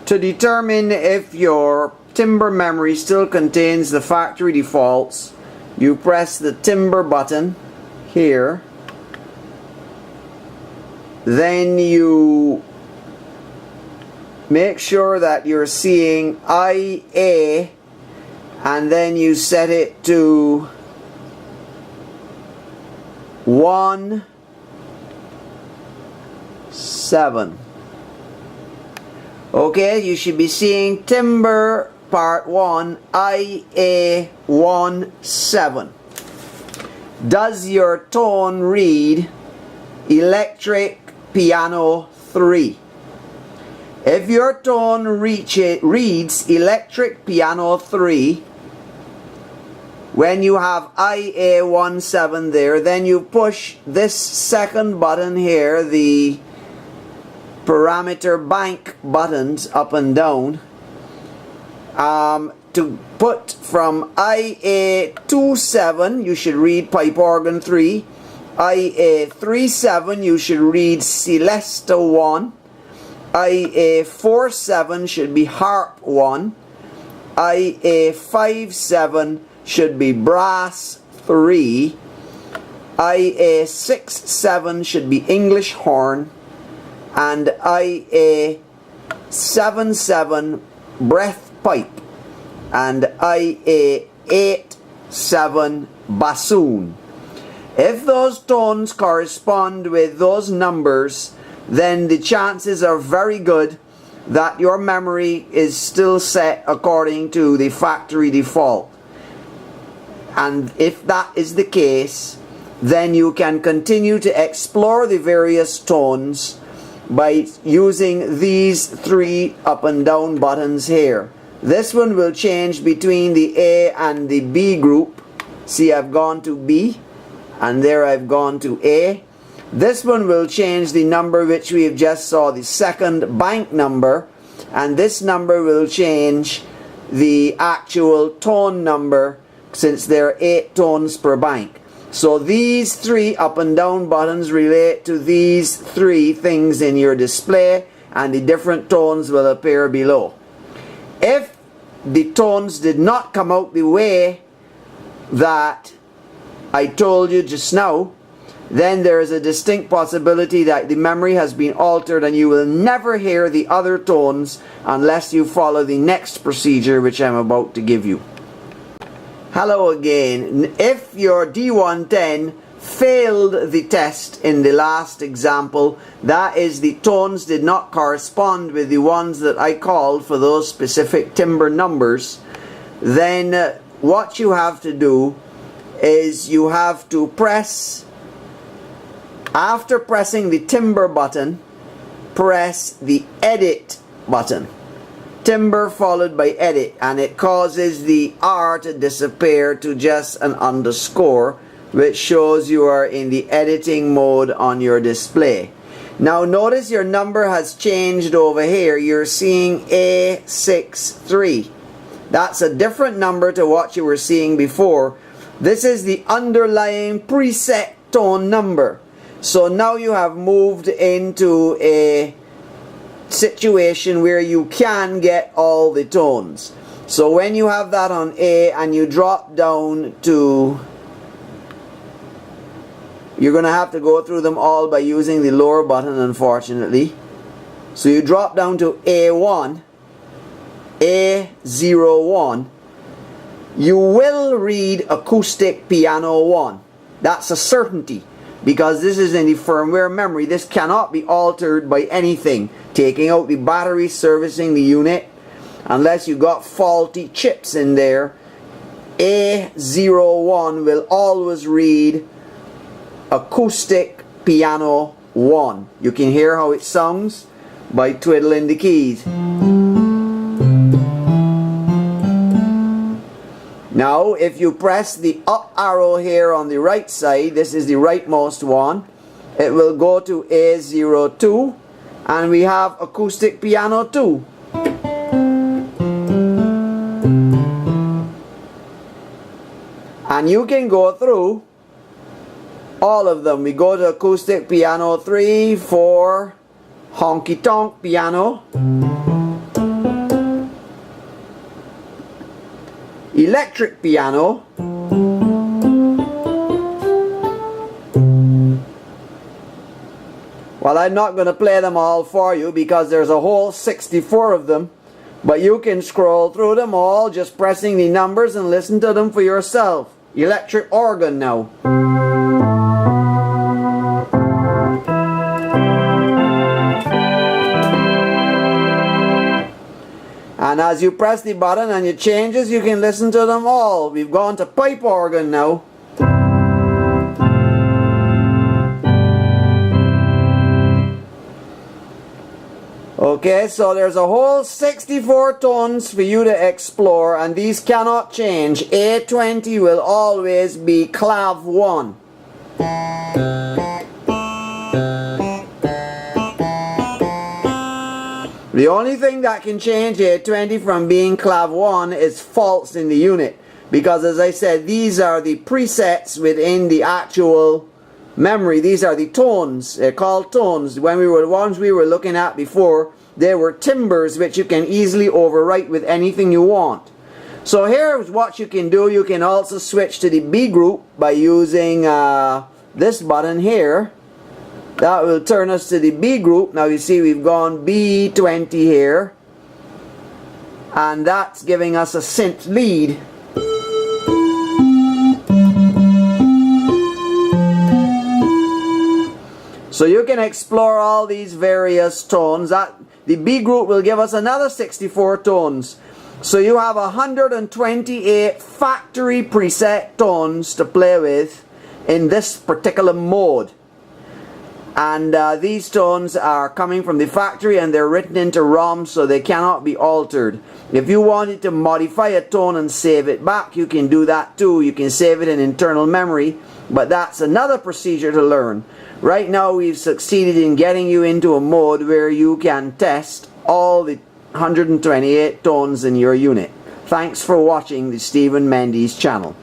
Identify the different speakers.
Speaker 1: To determine if your Tmbre memory still contains the factory defaults, you press the Timbre button here. Then you make sure that you're seeing IA, and then you set it to 17. Okay, you should be seeing Timbre Part 1 IA17. Does your tone read Electric Piano 3? If your tone reads Electric Piano 3, when you have IA17 there, then you push this second button here, the parameter bank buttons up and down, to put from IA27 you should read Pipe Organ 3, IA37 you should read Celesta 1, IA47 should be Harp 1, IA57 should be Brass 3, IA67 should be English Horn, and IA77 Breath Pipe, and IA87 Bassoon. If those tones correspond with those numbers, then the chances are very good that your memory is still set according to the factory default. And if that is the case, then you can continue to explore the various tones by using these three up and down buttons here. This one will change between the A and the B group. See, I've gone to B, and there I've gone to A. This one will change the number which we have just saw, the second bank number, and this number will change the actual tone number, since there are 8 tones per bank. So these three up and down buttons relate to these three things in your display, and the different tones will appear below. If the tones did not come out the way that I told you just now, then there is a distinct possibility that the memory has been altered and you will never hear the other tones unless you follow the next procedure which I'm about to give you. Hello again. If your D-110 failed the test in the last example, that is, the tones did not correspond with the ones that I called for those specific Tmbre numbers, then what you have to do is you have to press, after pressing the Timbre button, press the Edit button. Timbre followed by Edit, and it causes the R to disappear to just an underscore, which shows you are in the editing mode on your display. Now notice your number has changed over here. You're seeing A63. That's a different number to what you were seeing before. This is the underlying preset tone number. So now you have moved into a situation where you can get all the tones. So when you have that on A and you drop down to, you're going to have to go through them all by using the lower button, unfortunately. So you drop down to A1, A01, you will read Acoustic Piano 1. That's a certainty, because this is in the firmware memory. This cannot be altered by anything, taking out the battery, servicing the unit, unless you got faulty chips in there. A01 will always read Acoustic Piano 1. You can hear how it sounds by twiddling the keys. Now if you press the up arrow here on the right side, this is the rightmost one, it will go to A02, and we have Acoustic Piano 2. And you can go through all of them. We go to Acoustic Piano 3, 4, Honky Tonk Piano, electric piano. Well, I'm not going to play them all for you because there's a whole 64 of them. But you can scroll through them all just pressing the numbers and listen to them for yourself. Electric organ now. And as you press the button and it changes, you can listen to them all. We've gone to pipe organ now. Okay, so there's a whole 64 tones for you to explore, and these cannot change. A20 will always be clav 1. The only thing that can change A20 from being clav 1 is faults in the unit, because as I said, these are the presets within the actual memory. These are the tones. They're called tones. When we were the ones we were looking at before, they were timbres, which you can easily overwrite with anything you want. So here's what you can do. You can also switch to the B group by using this button here. That will turn us to the B group. Now you see we've gone B20 here, and that's giving us a synth lead. So you can explore all these various tones. The B group will give us another 64 tones. So you have 128 factory preset tones to play with in this particular mode. And these tones are coming from the factory and they're written into ROM, so they cannot be altered. If you wanted to modify a tone and save it back, you can do that too. You can save it in internal memory, but that's another procedure to learn. Right now we've succeeded in getting you into a mode where you can test all the 128 tones in your unit. Thanks for watching the Stephen Mendes channel.